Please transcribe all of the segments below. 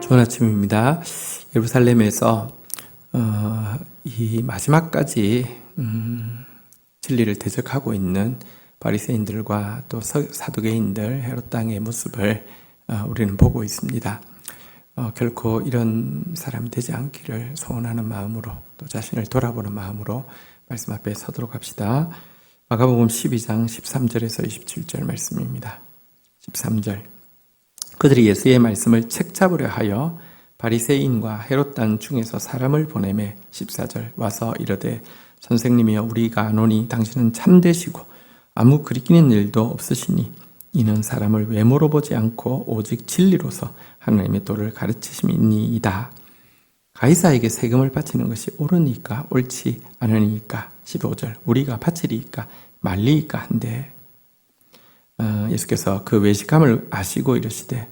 좋은 아침입니다. 예루살렘에서 이 마지막까지 진리를 대적하고 있는 바리새인들과 또 사두개인들 헤롯 당의 모습을 우리는 보고 있습니다. 결코 이런 사람이 되지 않기를 소원하는 마음으로 또 자신을 돌아보는 마음으로 말씀 앞에 서도록 합시다. 마가복음 12장 13절에서 27절 말씀입니다. 13절 그들이 예수의 말씀을 책잡으려 하여 바리새인과 헤롯 당 중에서 사람을 보내매 14절 와서 이르되 선생님이여 우리가 아노니 당신은 참되시고 아무 그리끼는 일도 없으시니 이는 사람을 외모로 보지 않고 오직 진리로서 하나님의 도를 가르치심이니이다. 가이사에게 세금을 바치는 것이 옳으니까 옳지 않으니까 15절 우리가 바치리이까 말리이까 한데 예수께서 그 외식함을 아시고 이르시되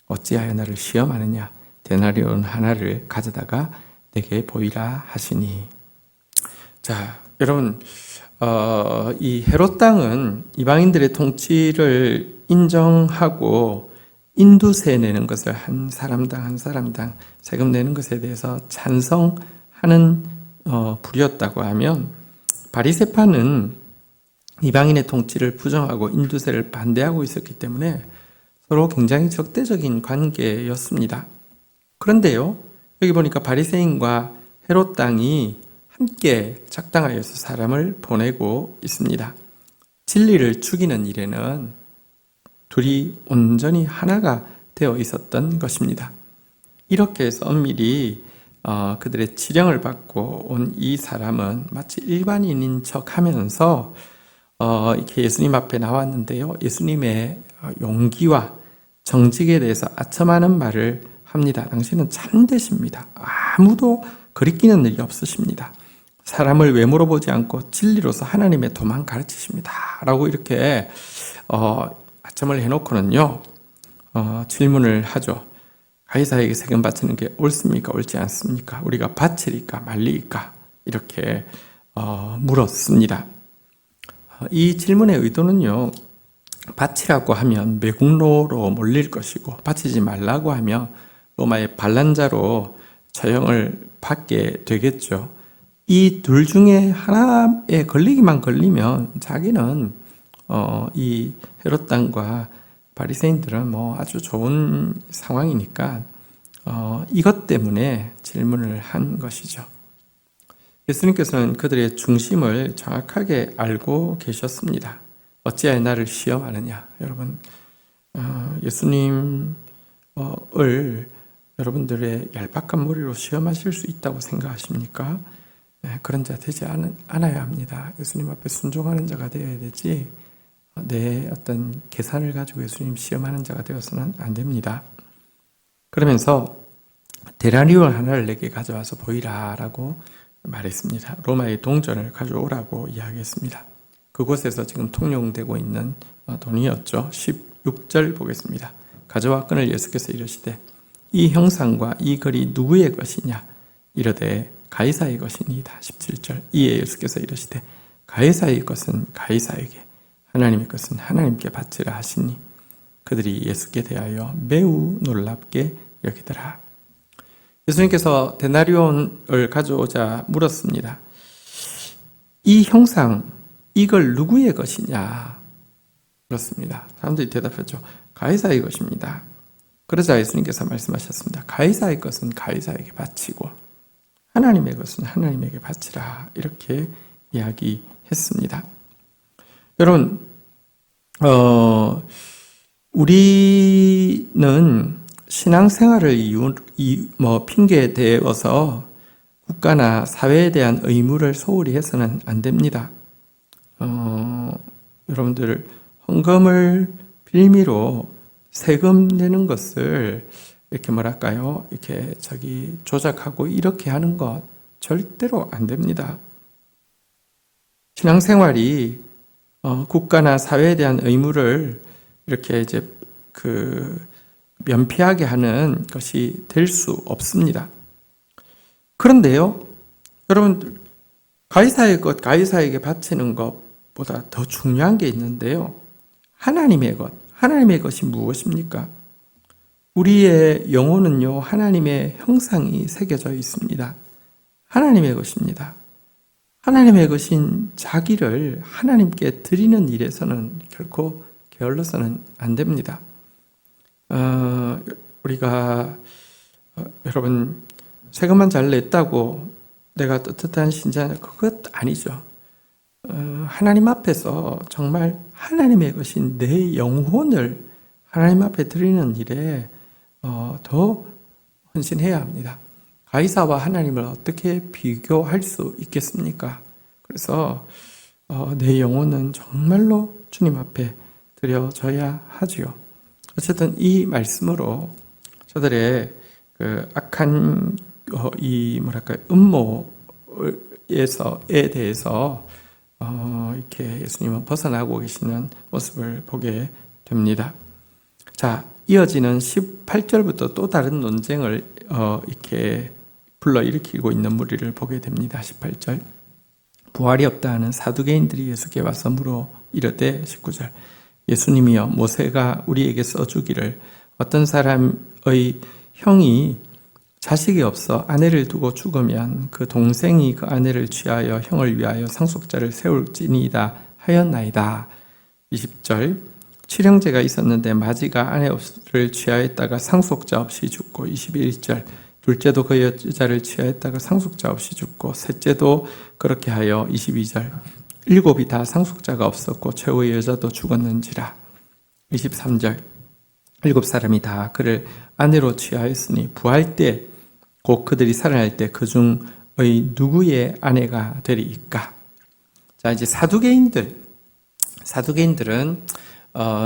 어찌하여 나를 시험하느냐 데나리온 하나를 가져다가 내게 보이라 하시니. 자, 여러분 이 헤롯 당은 이방인들의 통치를 인정하고 인두세 내는 것을 한 사람당 세금 내는 것에 대해서 찬성하는 부류였다고 하면, 바리새파는 이방인의 통치를 부정하고 인두세를 반대하고 있었기 때문에 서로 굉장히 적대적인 관계였습니다. 그런데요, 여기 보니까 바리새인과 헤롯 당이 함께 작당하여서 사람을 보내고 있습니다. 진리를 죽이는 일에는 둘이 온전히 하나가 되어 있었던 것입니다. 이렇게 해서 엄밀히 그들의 치령을 받고 온 이 사람은 마치 일반인인 척하면서 이렇게 예수님 앞에 나왔는데요, 예수님의 용기와 정직에 대해서 아첨하는 말을 합니다. 당신은 참되십니다. 아무도 거리끼는 일이 없으십니다. 사람을 외모로 보지 않고 진리로서 하나님의 도만 가르치십니다. 라고 이렇게 아첨을 해놓고는요, 질문을 하죠. 가이사에게 세금 바치는 게 옳습니까? 옳지 않습니까? 우리가 바치리까 말리까? 이렇게 물었습니다. 이 질문의 의도는요, 바치라고 하면 매국노로 몰릴 것이고 바치지 말라고 하면 로마의 반란자로 처형을 받게 되겠죠. 이 둘 중에 하나에 걸리기만 걸리면 자기는 이 헤롯 당과 바리새인들은 아주 좋은 상황이니까 이것 때문에 질문을 한 것이죠. 예수님께서는 그들의 중심을 정확하게 알고 계셨습니다. 어찌하여 나를 시험하느냐. 여러분, 예수님을 여러분들의 얄팍한 머리로 시험하실 수 있다고 생각하십니까? 그런 자 되지 않아야 합니다. 예수님 앞에 순종하는 자가 되어야 되지, 내 어떤 계산을 가지고 예수님 시험하는 자가 되어서는 안 됩니다. 그러면서 데나리온 하나를 내게 가져와서 보이라 라고 말했습니다. 로마의 동전을 가져오라고 이야기했습니다. 그곳에서 지금 통용되고 있는 돈이었죠. 16절 보겠습니다. 가져왔거늘 예수께서 이르시되 이 형상과 이 글이 누구의 것이냐 이르되 가이사의 것이니이다. 17절 이에 예수께서 이르시되 가이사의 것은 가이사에게 하나님의 것은 하나님께 바치라 하시니 그들이 예수께 대하여 매우 놀랍게 여기더라. 예수님께서 데나리온을 가져오자 물었습니다. 이 형상, 이걸 누구의 것이냐? 그렇습니다. 사람들이 대답했죠. 가이사의 것입니다. 그러자 예수님께서 말씀하셨습니다. 가이사의 것은 가이사에게 바치고 하나님의 것은 하나님에게 바치라. 이렇게 이야기했습니다. 여러분, 우리는 신앙생활을 핑계에 대어서 국가나 사회에 대한 의무를 소홀히 해서는 안 됩니다. 여러분들 헌금을 빌미로 세금 내는 것을 이렇게 이렇게 조작하고 이렇게 하는 것 절대로 안 됩니다. 신앙생활이 국가나 사회에 대한 의무를 이렇게 면피하게 하는 것이 될 수 없습니다. 그런데요, 여러분들, 가이사의 것, 가이사에게 바치는 것보다 더 중요한 게 있는데요. 하나님의 것, 하나님의 것이 무엇입니까? 우리의 영혼은요, 하나님의 형상이 새겨져 있습니다. 하나님의 것입니다. 하나님의 것인 자기를 하나님께 드리는 일에서는 결코 게을러서는 안 됩니다. 우리가 여러분 세금만 잘 냈다고 내가 떳떳한 신자냐, 그것 아니죠. 하나님 앞에서 정말 하나님의 것인 내 영혼을 하나님 앞에 드리는 일에 더 헌신해야 합니다. 가이사와 하나님을 어떻게 비교할 수 있겠습니까? 그래서 내 영혼은 정말로 주님 앞에 드려져야 하지요. 어쨌든 이 말씀으로 저들의 그 악한 음모에 대해서 이렇게 예수님은 벗어나고 계시는 모습을 보게 됩니다. 자, 이어지는 18절부터 또 다른 논쟁을 이렇게 불러일으키고 있는 무리를 보게 됩니다. 18절. 부활이 없다 하는 사두개인들이 예수께 와서 물어 이르되 19절. 예수님이여, 모세가 우리에게 써주기를 어떤 사람의 형이 자식이 없어 아내를 두고 죽으면 그 동생이 그 아내를 취하여 형을 위하여 상속자를 세울지니이다 하였나이다. 20절. 칠형제가 있었는데 마지가 아내를 취하였다가 상속자 없이 죽고. 21절. 둘째도 그 여자를 취하였다가 상속자 없이 죽고, 셋째도 그렇게 하여. 22절. 일곱이 다 상속자가 없었고 최후의 여자도 죽었는지라. 23절. 일곱 사람이 다 그를 아내로 취하였으니 부활 때 곧 그들이 살아날 때 그 중의 누구의 아내가 되리이까. 자, 이제 사두개인들은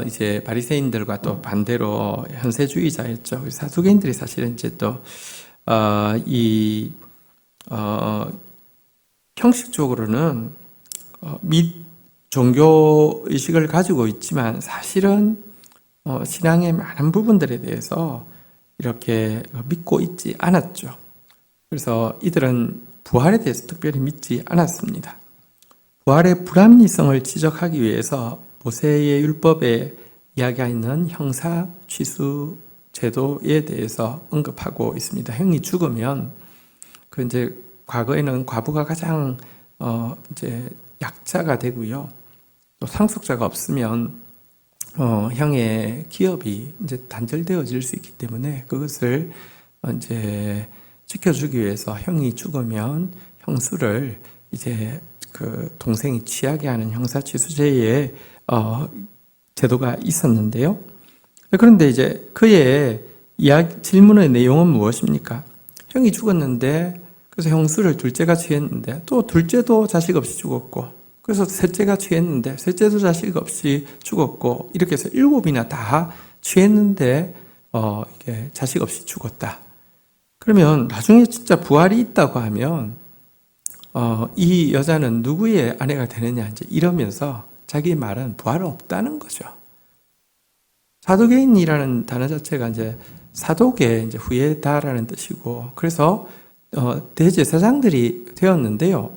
이제 바리새인들과 또 반대로 현세주의자였죠. 사두개인들이 사실은 이제 또 형식적으로는 종교 의식을 가지고 있지만 사실은 신앙의 많은 부분들에 대해서 이렇게 믿고 있지 않았죠. 그래서 이들은 부활에 대해서 특별히 믿지 않았습니다. 부활의 불합리성을 지적하기 위해서 모세의 율법에 이야기하는 형사 취수 제도에 대해서 언급하고 있습니다. 형이 죽으면 그 이제 과거에는 과부가 가장 이제 약자가 되고요. 또 상속자가 없으면 형의 기업이 이제 단절되어질 수 있기 때문에 그것을 이제 지켜주기 위해서 형이 죽으면 형수를 이제 그 동생이 취하게 하는 형사취수제의 제도가 있었는데요. 그런데 이제 그의 질문의 내용은 무엇입니까? 형이 죽었는데 그래서 형수를 둘째가 취했는데 또 둘째도 자식 없이 죽었고, 그래서 셋째가 취했는데 셋째도 자식 없이 죽었고, 이렇게 해서 일곱이나 다 취했는데 이게 자식 없이 죽었다. 그러면 나중에 진짜 부활이 있다고 하면 이 여자는 누구의 아내가 되느냐 이제 이러면서 자기 말은 부활은 없다는 거죠. 사도개인이라는 단어 자체가 이제 사독의 이제 후예다라는 뜻이고, 그래서 대제사장들이 되었는데요.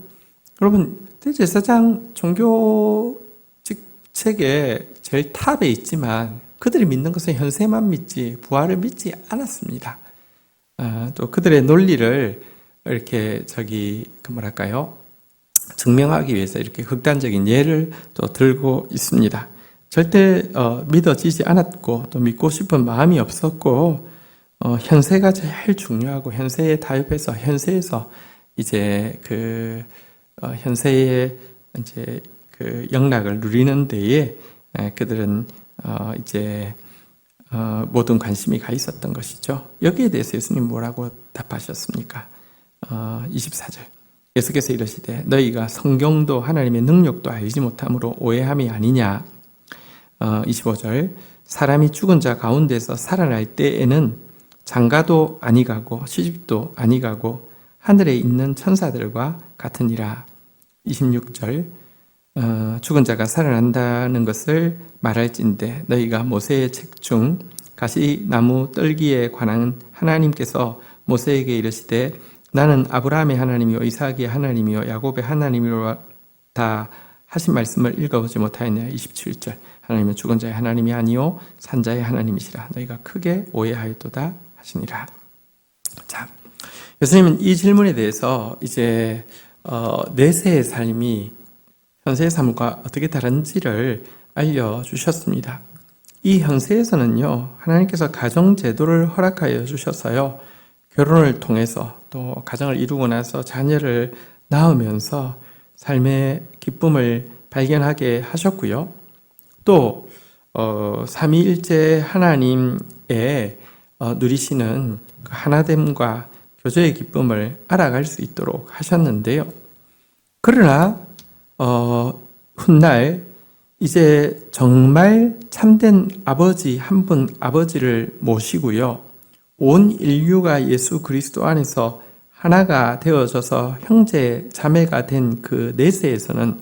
여러분, 대제사장 종교 직책의 제일 탑에 있지만 그들이 믿는 것은 현세만 믿지 부활을 믿지 않았습니다. 또 그들의 논리를 이렇게 증명하기 위해서 이렇게 극단적인 예를 또 들고 있습니다. 절대 믿어지지 않았고 또 믿고 싶은 마음이 없었고, 현세가 제일 중요하고 현세에 타협해서 현세에서 이제 현세의 이제 영락을 누리는 데에 그들은 이제 모든 관심이 가 있었던 것이죠. 여기에 대해서 예수님 뭐라고 답하셨습니까? 24절. 예수께서 이르시되 너희가 성경도 하나님의 능력도 알지 못함으로 오해함이 아니냐. 25절. 사람이 죽은 자 가운데서 살아날 때에는 장가도 아니가고 시집도 아니가고 하늘에 있는 천사들과 같으니라. 26절. 죽은 자가 살아난다는 것을 말할진대 너희가 모세의 책 중 가시나무 떨기에 관한 하나님께서 모세에게 이르시되 나는 아브라함의 하나님이요 이삭의 하나님이요 야곱의 하나님이로다 하신 말씀을 읽어보지 못하였냐. 27절. 하나님은 죽은 자의 하나님이 아니요 산자의 하나님이시라. 너희가 크게 오해하였도다 하시니라. 자, 예수님은 이 질문에 대해서 이제 내세의 삶이 현세의 삶과 어떻게 다른지를 알려주셨습니다. 이 현세에서는요, 하나님께서 가정제도를 허락하여 주셔서요, 결혼을 통해서 또 가정을 이루고 나서 자녀를 낳으면서 삶의 기쁨을 발견하게 하셨고요. 또 삼위일체 하나님의 누리시는 그 하나됨과 교제의 기쁨을 알아갈 수 있도록 하셨는데요. 그러나 훗날 이제 정말 참된 아버지 한 분 아버지를 모시고요. 온 인류가 예수 그리스도 안에서 하나가 되어져서 형제 자매가 된 그 내세에서는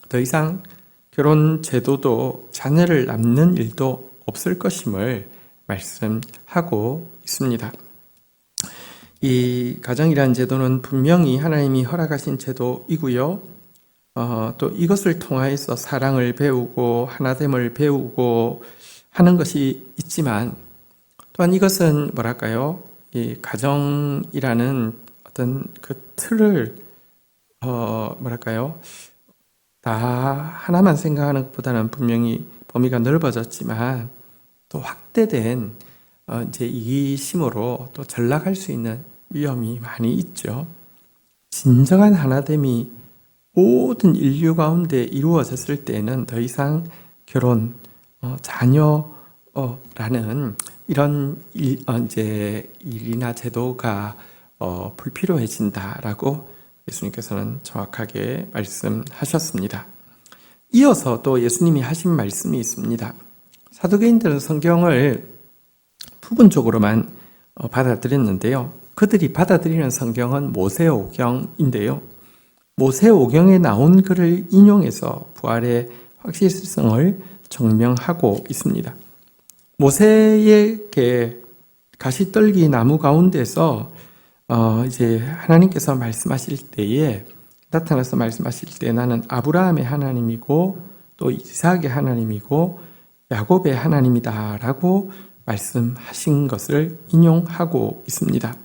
더 이상 결혼 제도도 자녀를 낳는 일도 없을 것임을 말씀하고 있습니다. 이 가정이라는 제도는 분명히 하나님이 허락하신 제도이고요. 또 이것을 통하여서 사랑을 배우고 하나됨을 배우고 하는 것이 있지만 또한 이것은 뭐랄까요? 이 가정이라는 어떤 그 틀을 다 하나만 생각하는 것보다는 분명히 범위가 넓어졌지만 또 확대된 이제 이기심으로 또 전락할 수 있는 위험이 많이 있죠. 진정한 하나됨이 모든 인류 가운데 이루어졌을 때는 더 이상 결혼, 자녀라는 이런 이제 일이나 제도가 불필요해진다라고 예수님께서는 정확하게 말씀하셨습니다. 이어서 또 예수님이 하신 말씀이 있습니다. 사두개인들은 성경을 부분적으로만 받아들였는데요. 그들이 받아들이는 성경은 모세오경인데요. 모세오경에 나온 글을 인용해서 부활의 확실성을 증명하고 있습니다. 모세에게 가시떨기 나무 가운데서 이제 하나님께서 말씀하실 때에 나타나서 말씀하실 때 나는 아브라함의 하나님이고 또 이삭의 하나님이고 야곱의 하나님이다라고 말씀하신 것을 인용하고 있습니다.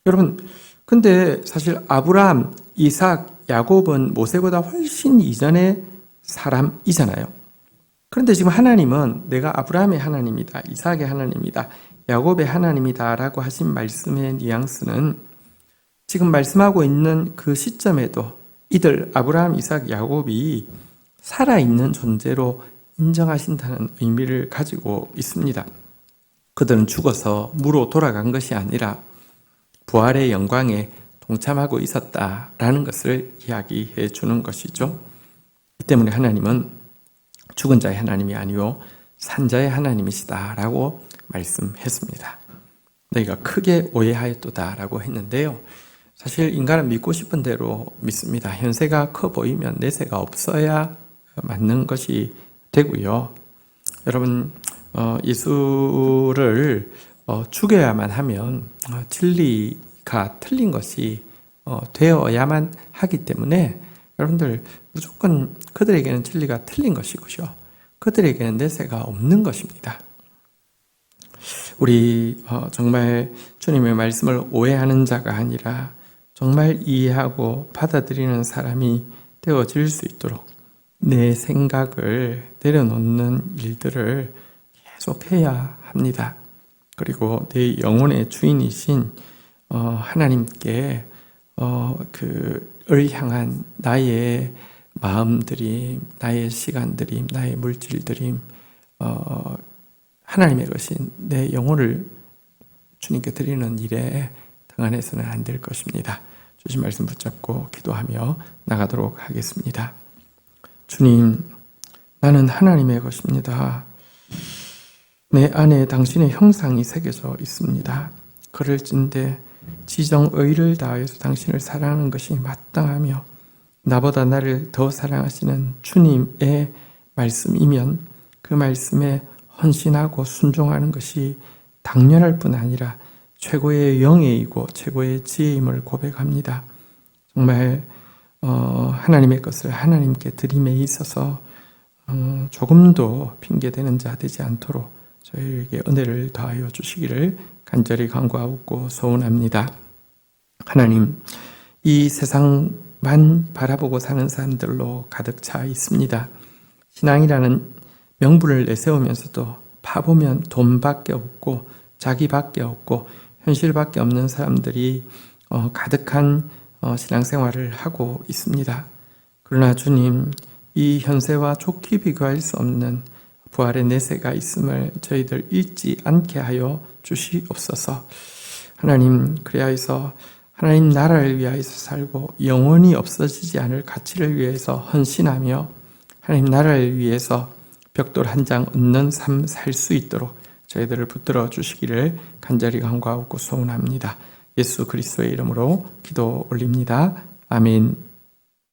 여러분, 근데 사실 아브라함, 이삭, 야곱은 모세보다 훨씬 이전의 사람이잖아요. 그런데 지금 하나님은 내가 아브라함의 하나님이다, 이삭의 하나님이다, 야곱의 하나님이다 라고 하신 말씀의 뉘앙스는 지금 말씀하고 있는 그 시점에도 이들 아브라함, 이삭, 야곱이 살아있는 존재로 인정하신다는 의미를 가지고 있습니다. 그들은 죽어서 무로 돌아간 것이 아니라 부활의 영광에 동참하고 있었다라는 것을 이야기해 주는 것이죠. 이 때문에 하나님은 죽은 자의 하나님이 아니요 산자의 하나님이시다라고 말씀했습니다. 너희가 크게 오해하였도다라고 했는데요. 사실 인간은 믿고 싶은 대로 믿습니다. 현세가 커 보이면 내세가 없어야 맞는 것이 되고요. 여러분, 예수를 죽여야만 하면 진리가 틀린 것이 되어야만 하기 때문에 여러분들 무조건 그들에게는 진리가 틀린 것이고요. 그들에게는 내세가 없는 것입니다. 우리 정말 주님의 말씀을 오해하는 자가 아니라 정말 이해하고 받아들이는 사람이 되어질 수 있도록 내 생각을 내려놓는 일들을 계속해야 합니다. 그리고 내 영혼의 주인이신 하나님께 그를 향한 나의 마음들이, 나의 시간들이, 나의 물질들이 하나님의 것인 내 영혼을 주님께 드리는 일에 당안해서는 안 될 것입니다. 주신 말씀 붙잡고 기도하며 나가도록 하겠습니다. 주님, 나는 하나님의 것입니다. 내 안에 당신의 형상이 새겨져 있습니다. 그럴진데 지정의를 다하여서 당신을 사랑하는 것이 마땅하며 나보다 나를 더 사랑하시는 주님의 말씀이면 그 말씀에 헌신하고 순종하는 것이 당연할 뿐 아니라 최고의 영예이고 최고의 지혜임을 고백합니다. 정말 하나님의 것을 하나님께 드림에 있어서 조금도 핑계대는 자 되지 않도록 저희에게 은혜를 더하여 주시기를 간절히 간구하고 소원합니다. 하나님, 이 세상만 바라보고 사는 사람들로 가득 차 있습니다. 신앙이라는 명분을 내세우면서도 파보면 돈밖에 없고 자기밖에 없고 현실밖에 없는 사람들이 가득한 신앙생활을 하고 있습니다. 그러나 주님, 이 현세와 좋게 비교할 수 없는 부활의 내세가 있음을 저희들 잊지 않게 하여 주시옵소서. 하나님, 그리하여서 하나님 나라를 위하여서 살고 영원히 없어지지 않을 가치를 위해서 헌신하며 하나님 나라를 위해서 벽돌 한 장 얻는 삶 살 수 있도록 저희들을 붙들어 주시기를 간절히 간구하고 소원합니다. 예수 그리스도의 이름으로 기도 올립니다. 아멘.